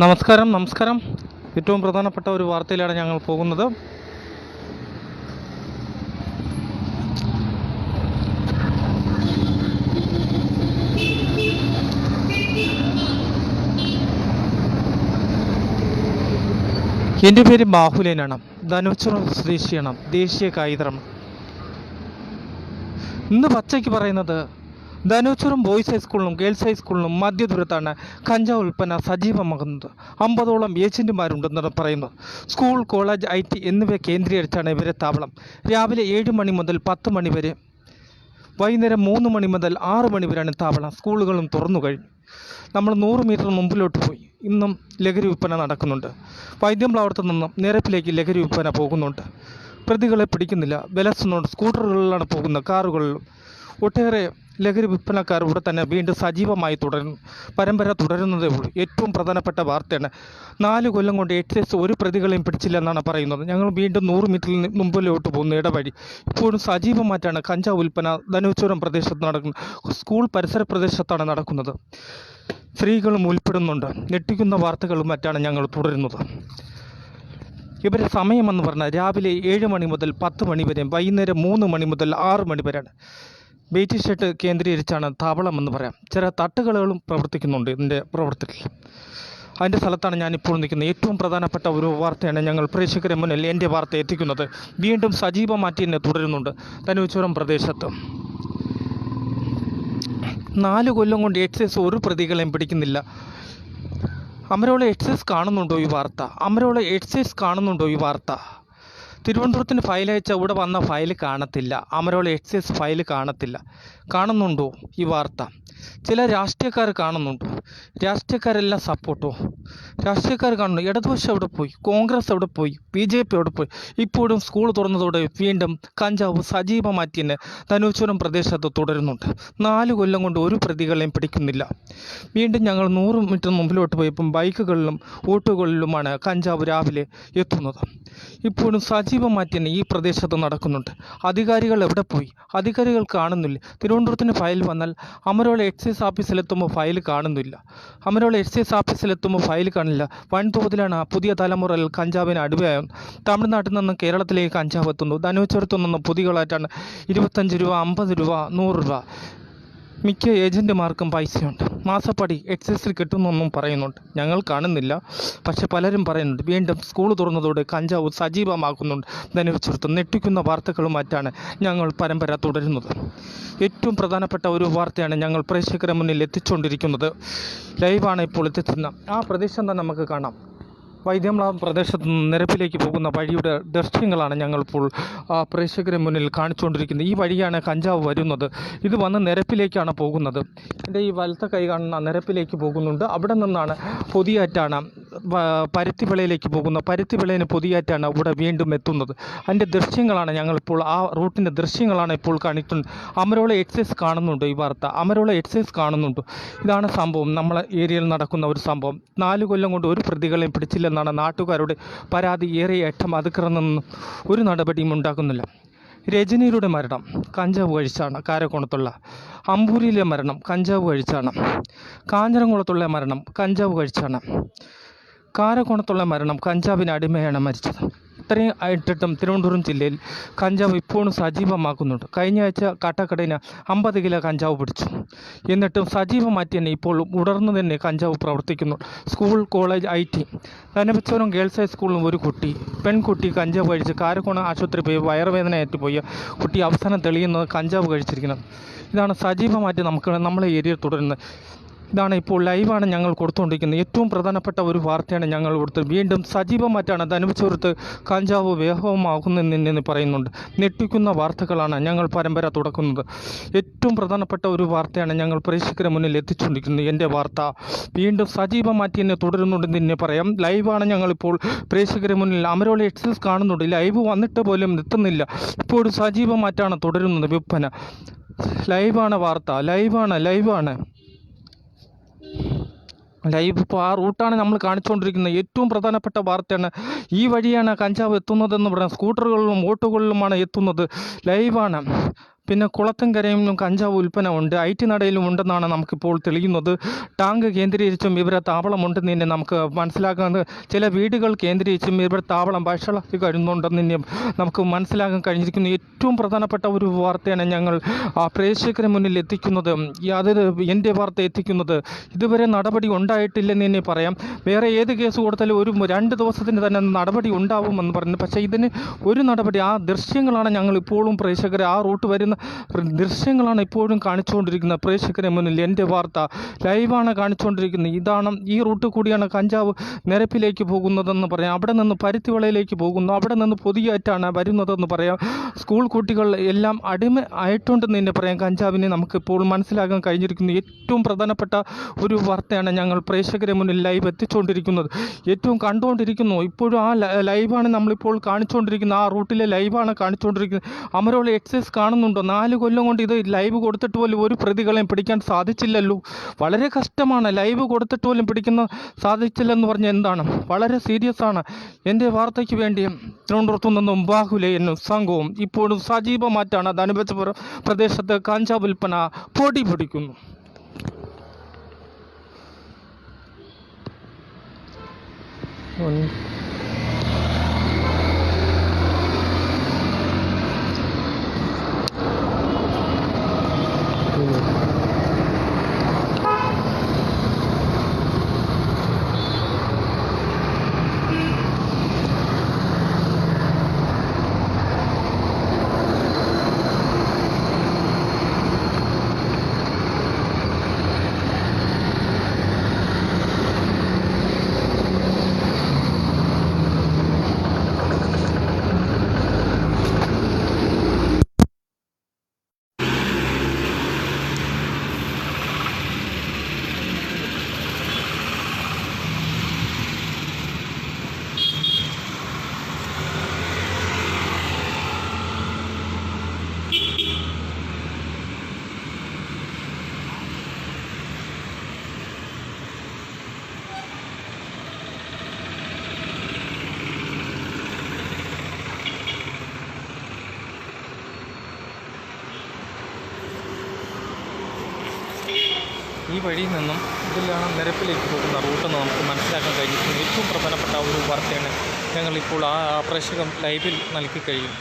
നമസ്കാരം. ഏറ്റവും പ്രധാനപ്പെട്ട ഒരു വാർത്തയിലാണ് ഞങ്ങൾ പോകുന്നത്. എൻ്റെ പേര് ബാഹുലേനാണ്. ധനുച്ചുറം സ്വദേശിയാണ്. ദേശീയ കൈതറം. ഇന്ന് പച്ചയ്ക്ക് പറയുന്നത് ധനുച്ചുറം ബോയ്സ് ഹൈസ്കൂളിലും ഗേൾസ് ഹൈസ്കൂളിലും മധ്യദൂരത്താണ് കഞ്ചാവ് വിൽപ്പന സജീവമാകുന്നത്. 50ഓളം ഏജന്റുമാരുണ്ടെന്നാണ് പറയുന്നത്. സ്കൂൾ, കോളേജ്, IT എന്നിവ കേന്ദ്രീകരിച്ചാണ് ഇവരെ താവളം. രാവിലെ 7 മണി മുതൽ 10 മണി വരെ, വൈകുന്നേരം 3 മണി മുതൽ 6 മണി വരെയാണ് താവളം. സ്കൂളുകളും തുറന്നു കഴിഞ്ഞു. നമ്മൾ 100 മീറ്റർ മുമ്പിലോട്ട് പോയി. ഇന്നും ലഹരി വിൽപ്പന നടക്കുന്നുണ്ട്. വൈദ്യംപ്ലാവത്ത് നിന്നും നിരപ്പിലേക്ക് ലഹരി വിൽപ്പന പോകുന്നുണ്ട്. പ്രതികളെ പിടിക്കുന്നില്ല. ബലസുന്നുണ്ട്. സ്കൂട്ടറുകളിലാണ് പോകുന്നത്, കാറുകളിലും. ഒട്ടേറെ ലഹരി വിൽപ്പനക്കാർ ഇവിടെ തന്നെ വീണ്ടും സജീവമായി തുടരുന്നു. പരമ്പര തുടരുന്നതേ ഉള്ളൂ. ഏറ്റവും പ്രധാനപ്പെട്ട വാർത്തയാണ്, 4 കൊല്ലം കൊണ്ട് എക്സൈസ് ഒരു പ്രതികളെയും പിടിച്ചില്ലെന്നാണ് പറയുന്നത്. ഞങ്ങൾ വീണ്ടും 100 മീറ്ററിൽ മുമ്പിലോട്ട് പോകുന്ന ഇടവഴി ഇപ്പോഴും സജീവമായിട്ടാണ് കഞ്ചാവ് വിൽപ്പന ധനുച്ചുരം പ്രദേശത്ത് നടക്കുന്നത്. സ്കൂൾ പരിസര പ്രദേശത്താണ് നടക്കുന്നത്. സ്ത്രീകളും ഉൾപ്പെടുന്നുണ്ട്. ഞെട്ടിക്കുന്ന വാർത്തകളും മറ്റാണ് ഞങ്ങൾ തുടരുന്നത്. ഇവരുടെ സമയമെന്ന് പറഞ്ഞാൽ രാവിലെ 7 മണി മുതൽ 10 മണി വരെ, വൈകുന്നേരം 3 മണി മുതൽ 6 മണി വരെയാണ്. വെയിറ്റ് ഷെഡ് കേന്ദ്രീകരിച്ചാണ് താവളം എന്ന് പറയാം. ചില തട്ടുകളുകളും പ്രവർത്തിക്കുന്നുണ്ട് ഇതിൻ്റെ പ്രവർത്തനത്തിൽ. അതിൻ്റെ സ്ഥലത്താണ് ഞാനിപ്പോൾ നിൽക്കുന്നത്. ഏറ്റവും പ്രധാനപ്പെട്ട ഒരു വാർത്തയാണ് ഞങ്ങൾ പ്രേക്ഷകരെ മുന്നിൽ എൻ്റെ വാർത്ത എത്തിക്കുന്നത്. വീണ്ടും സജീവമാറ്റി തന്നെ തുടരുന്നുണ്ട് ധനുച്ചുരം പ്രദേശത്ത്. 4 കൊല്ലം കൊണ്ട് എക്സൈസ് ഒരു പ്രതികളെയും പിടിക്കുന്നില്ല. അമരോള എക്സൈസ് കാണുന്നുണ്ടോ ഈ വാർത്ത? അമരോള എക്സൈസ് കാണുന്നുണ്ടോ ഈ വാർത്ത? തിരുവനന്തപുരത്തിന് ഫയൽ അയച്ച ഇവിടെ വന്ന ഫയൽ കാണത്തില്ല. അമരോള എക്സൈസ് ഫയൽ കാണത്തില്ല. കാണുന്നുണ്ടോ ഈ വാർത്ത? ചില രാഷ്ട്രീയക്കാർ കാണുന്നുണ്ടോ? രാഷ്ട്രീയക്കാരെല്ലാം സപ്പോർട്ടോ? രാഷ്ട്രീയക്കാർ കാണുന്നു. ഇടതുപക്ഷം എവിടെ പോയി? കോൺഗ്രസ് എവിടെ പോയി? BJP എവിടെ പോയി? ഇപ്പോഴും സ്കൂൾ തുറന്നതോടെ വീണ്ടും കഞ്ചാവ് സജീവമാറ്റി തന്നെ ധനുച്ചുരം പ്രദേശത്ത് തുടരുന്നുണ്ട്. 4 കൊല്ലം കൊണ്ട് ഒരു പ്രതികളെയും പിടിക്കുന്നില്ല. വീണ്ടും ഞങ്ങൾ 100 മീറ്റർ മുമ്പിലോട്ട് പോയപ്പം ബൈക്കുകളിലും ഓട്ടോകളിലുമാണ് കഞ്ചാവ് രാവിലെ എത്തുന്നത്. ഇപ്പോഴും സജീവമാറ്റി തന്നെ ഈ പ്രദേശത്ത് നടക്കുന്നുണ്ട്. അധികാരികൾ എവിടെ പോയി? അധികാരികൾ കാണുന്നില്ല. തിരുവനന്തപുരത്തിന് ഫയൽ വന്നാൽ അമരോള എക്സൈസ് ഓഫീസിലെത്തുമ്പോൾ ഫയൽ കാണുന്നില്ല. അമരോള എക്സൈസ് ഓഫീസിലെത്തുമ്പോൾ ഫയൽ കാണില്ല. വൻതോതിലാണ് പുതിയ തലമുറയിൽ കഞ്ചാവിന് അടിമയായത്. തമിഴ്നാട്ടിൽ നിന്ന് കേരളത്തിലേക്ക് കഞ്ചാവ് എത്തുന്നു. ധനുച്ചുരത്തു നിന്ന് പൊതികളായിട്ടാണ് 25 രൂപ, 50 രൂപ, 100 രൂപ. മിക്ക ഏജൻറ്റുമാർക്കും പൈസയുണ്ട്. മാസപ്പടി എക്സൈസിൽ കിട്ടുമെന്നും പറയുന്നുണ്ട്. ഞങ്ങൾ കാണുന്നില്ല, പക്ഷെ പലരും പറയുന്നുണ്ട്. വീണ്ടും സ്കൂൾ തുറന്നതോടെ കഞ്ചാവ് സജീവമാക്കുന്നുണ്ട് ധനുച്ചുരത്ത്. ഞെട്ടിക്കുന്ന വാർത്തകളും മറ്റാണ് ഞങ്ങൾ പരമ്പര തുടരുന്നത്. ഏറ്റവും പ്രധാനപ്പെട്ട ഒരു വാർത്തയാണ് ഞങ്ങൾ പ്രേക്ഷകരുടെ മുന്നിൽ എത്തിച്ചുകൊണ്ടിരിക്കുന്നത്. ലൈവാണ് ഇപ്പോൾ എത്തിച്ചുന്നത്. ആ പ്രദേശം തന്നെ നമുക്ക് കാണാം. വൈദ്യംപ്ലാവ് പ്രദേശത്ത് നിന്ന് നിരപ്പിലേക്ക് പോകുന്ന വഴിയുടെ ദൃശ്യങ്ങളാണ് ഞങ്ങളിപ്പോൾ പ്രേക്ഷകരെ മുന്നിൽ കാണിച്ചുകൊണ്ടിരിക്കുന്നത്. ഈ വഴിയാണ് കഞ്ചാവ് വരുന്നത്. ഇത് വന്ന് നിരപ്പിലേക്കാണ് പോകുന്നത്. എൻ്റെ ഈ വലത്തെ കൈ കാണുന്ന നിരപ്പിലേക്ക് പോകുന്നുണ്ട്. അവിടെ നിന്നാണ് പൊതിയാറ്റാണ് പരുത്തിവിളയിലേക്ക് പോകുന്നത്. പരുത്തിവിളയിന് പൊതിയാറ്റാണ് ഇവിടെ വീണ്ടും എത്തുന്നത്. അതിൻ്റെ ദൃശ്യങ്ങളാണ് ഞങ്ങളിപ്പോൾ, ആ റൂട്ടിൻ്റെ ദൃശ്യങ്ങളാണ് ഇപ്പോൾ കാണിക്കുന്നത്. അമരോള എക്സൈസ് കാണുന്നുണ്ട് ഈ വാർത്ത. അമരോള എക്സൈസ് കാണുന്നുണ്ട്. ഇതാണ് സംഭവം. നമ്മളെ ഏരിയയിൽ നടക്കുന്ന ഒരു സംഭവം. 4 കൊല്ലം കൊണ്ട് ഒരു പ്രതികളെയും പിടിച്ചില്ല എന്നാണ് നാട്ടുകാരുടെ പരാതി. ഏറെ ഏറ്റം അതിക്രമൊന്നും ഒരു നടപടിയും ഉണ്ടാക്കുന്നില്ല. രജനിയുടെ മരണം കഞ്ചാവ് കഴിച്ചാണ്. കാരക്കോണത്തുള്ള അമ്പൂരിയിലെ മരണം കഞ്ചാവ് കഴിച്ചാണ്. കാഞ്ഞിരംകുളത്തുള്ള മരണം കഞ്ചാവ് കഴിച്ചാണ്. കാരക്കോണത്തുള്ള മരണം കഞ്ചാവിന് അടിമയാണ് മരിച്ചത്. ഇത്രയും ആയിട്ടിട്ടും തിരുവനന്തപുരം ജില്ലയിൽ കഞ്ചാവ് ഇപ്പോഴും സജീവമാക്കുന്നുണ്ട്. കഴിഞ്ഞ ആഴ്ച കാട്ടാക്കടയിന് 50 കിലോ കഞ്ചാവ് പിടിച്ചു. എന്നിട്ടും സജീവമാറ്റി തന്നെ ഇപ്പോൾ ഉടർന്നു തന്നെ കഞ്ചാവ് പ്രവർത്തിക്കുന്നു. School, college, IT. ധനുച്ചുരം ഗേൾസ് ഹൈസ്കൂളിലും ഒരു പെൺകുട്ടി കഞ്ചാവ് കഴിച്ച് കാരക്കോണം ആശുപത്രി പോയി വയറുവേദനയായിട്ട് പോയി കുട്ടി അവസാനം തെളിയുന്നത് കഞ്ചാവ് കഴിച്ചിരിക്കുന്നത്. ഇതാണ് സജീവമായിട്ട് നമ്മളെ ഏരിയയിൽ തുടരുന്നത്. ഇതാണ് ഇപ്പോൾ ലൈവാണ് ഞങ്ങൾ കൊടുത്തുകൊണ്ടിരിക്കുന്നത്. ഏറ്റവും പ്രധാനപ്പെട്ട ഒരു വാർത്തയാണ് ഞങ്ങൾ കൊടുത്തത്. വീണ്ടും സജീവമായിട്ടാണ് ധനുച്ചുരത്ത് കഞ്ചാവ് വേഗമാകുന്നതെന്ന് പറയുന്നുണ്ട്. ഞെട്ടിക്കുന്ന വാർത്തകളാണ് ഞങ്ങൾ പരമ്പര തുടക്കുന്നത്. ഏറ്റവും പ്രധാനപ്പെട്ട ഒരു വാർത്തയാണ് ഞങ്ങൾ പ്രേക്ഷകരെ മുന്നിൽ എത്തിച്ചുകൊണ്ടിരിക്കുന്നത്. എൻ്റെ വാർത്ത വീണ്ടും സജീവമാറ്റി തന്നെ തുടരുന്നുണ്ടെന്ന് തന്നെ പറയാം. ലൈവാണ് ഞങ്ങളിപ്പോൾ പ്രേക്ഷകരെ മുന്നിൽ. അമരോള എക്സൈസ് കാണുന്നുണ്ട്. ലൈവ് വന്നിട്ട് പോലും എത്തുന്നില്ല. ഇപ്പോഴും സജീവമായിട്ടാണ് തുടരുന്നത് വിൽപ്പന. ലൈവാണ് വാർത്ത. ലൈവാണ് ലൈവ്. ഇപ്പോൾ ആ റൂട്ടാണ് നമ്മൾ കാണിച്ചുകൊണ്ടിരിക്കുന്നത്. ഏറ്റവും പ്രധാനപ്പെട്ട വാർത്തയാണ്. ഈ വഴിയാണ് കഞ്ചാവ് എത്തുന്നതെന്ന് പറയാം. സ്കൂട്ടറുകളിലും ഓട്ടോകളിലുമാണ് എത്തുന്നത്. ലൈവാണ്. പിന്നെ കുളത്തുംകരയിലും കഞ്ചാവ് ഉൽപ്പന്നമുണ്ട്. ഐ ടി നടയിലും ഉണ്ടെന്നാണ് നമുക്കിപ്പോൾ തെളിയുന്നത്. ടാങ്ക് കേന്ദ്രീകരിച്ചും ഇവരെ താവളമുണ്ടെന്ന് തന്നെ നമുക്ക് മനസ്സിലാക്കാൻ, ചില വീടുകൾ കേന്ദ്രീകരിച്ചും ഇവരുടെ താവളം വഷളാക്കി വരുന്നുണ്ടെന്ന് തന്നെ നമുക്ക് മനസ്സിലാക്കാൻ കഴിഞ്ഞിരിക്കുന്നു. ഏറ്റവും പ്രധാനപ്പെട്ട ഒരു വാർത്തയാണ് ഞങ്ങൾ പ്രേക്ഷകരെ മുന്നിൽ എത്തിക്കുന്നത്. അത് എൻ്റെ വാർത്ത എത്തിക്കുന്നത്. ഇതുവരെ നടപടി ഉണ്ടായിട്ടില്ലെന്ന് തന്നെ പറയാം. വേറെ ഏത് കേസ് കൊടുത്താലും ഒരു 2 ദിവസത്തിന് തന്നെ നടപടി ഉണ്ടാവുമെന്ന് പറയുന്നു. പക്ഷേ ഇതിന് ഒരു നടപടി, ആ ദൃശ്യങ്ങളാണ് ഞങ്ങൾ ഇപ്പോഴും പ്രേക്ഷകരെ, ആ റൂട്ട് വരുന്ന ദൃശ്യങ്ങളാണ് ഇപ്പോഴും കാണിച്ചുകൊണ്ടിരിക്കുന്നത് പ്രേക്ഷകരെ മുന്നിൽ. എൻ്റെ വാർത്ത ലൈവാണ് കാണിച്ചുകൊണ്ടിരിക്കുന്നത്. ഇതാണ്, ഈ റൂട്ട് കൂടിയാണ് കഞ്ചാവ് നിരപ്പിലേക്ക് പോകുന്നതെന്ന് പറയാം. അവിടെ നിന്ന് പരുത്തിവളയിലേക്ക് പോകുന്നു, അവിടെ നിന്ന് പൊതിയായിട്ടാണ് വരുന്നതെന്ന് പറയാം. സ്കൂൾ കുട്ടികൾ എല്ലാം അടിമ ആയിട്ടുണ്ടെന്ന് തന്നെ പറയാം. കഞ്ചാവിനെ നമുക്കിപ്പോൾ മനസ്സിലാക്കാൻ കഴിഞ്ഞിരിക്കുന്നു. ഏറ്റവും പ്രധാനപ്പെട്ട ഒരു വാർത്തയാണ് ഞങ്ങൾ പ്രേക്ഷകരെ മുന്നിൽ ലൈവ് എത്തിച്ചുകൊണ്ടിരിക്കുന്നത്. ഏറ്റവും കണ്ടുകൊണ്ടിരിക്കുന്നു. ഇപ്പോഴും ആ ലൈവാണ് നമ്മളിപ്പോൾ കാണിച്ചുകൊണ്ടിരിക്കുന്നത്. ആ റൂട്ടിലെ ലൈവാണ് കാണിച്ചുകൊണ്ടിരിക്കുന്നത്. അമരോള എക്സൈസ് കാണുന്നുണ്ടോ? 4 കൊല്ലം കൊണ്ട് ഇത് ലൈവ് കൊടുത്തിട്ട് പോലും ഒരു പ്രതികളെയും പിടിക്കാൻ സാധിച്ചില്ലല്ലോ. വളരെ കഷ്ടമാണ്. ലൈവ് കൊടുത്തിട്ട് പോലും സാധിച്ചില്ലെന്ന് പറഞ്ഞാൽ എന്താണ്? വളരെ സീരിയസ് ആണ്. എൻ്റെ വാർത്തയ്ക്ക് വേണ്ടി തിരുവനന്തപുരത്തു നിന്നും ബാഹുലയനും സംഘവും ഇപ്പോഴും സജീവമായിട്ടാണ് ധനുവച്ചപുരം പ്രദേശത്ത് കഞ്ചാവ് വിൽപ്പന പൊടി പിടിക്കുന്നു. ഈ വഴിയിൽ നിന്നും ഇതിലാണ് നിരപ്പിലേക്ക് പോകുന്ന റൂട്ടെന്ന് നമുക്ക് മനസ്സിലാക്കാൻ കഴിഞ്ഞിരിക്കുന്നു. ഏറ്റവും പ്രധാനപ്പെട്ട ഒരു വാർത്തയാണ് ഞങ്ങളിപ്പോൾ ആ പ്രേക്ഷകം ലൈവിൽ നൽകി കഴിയും.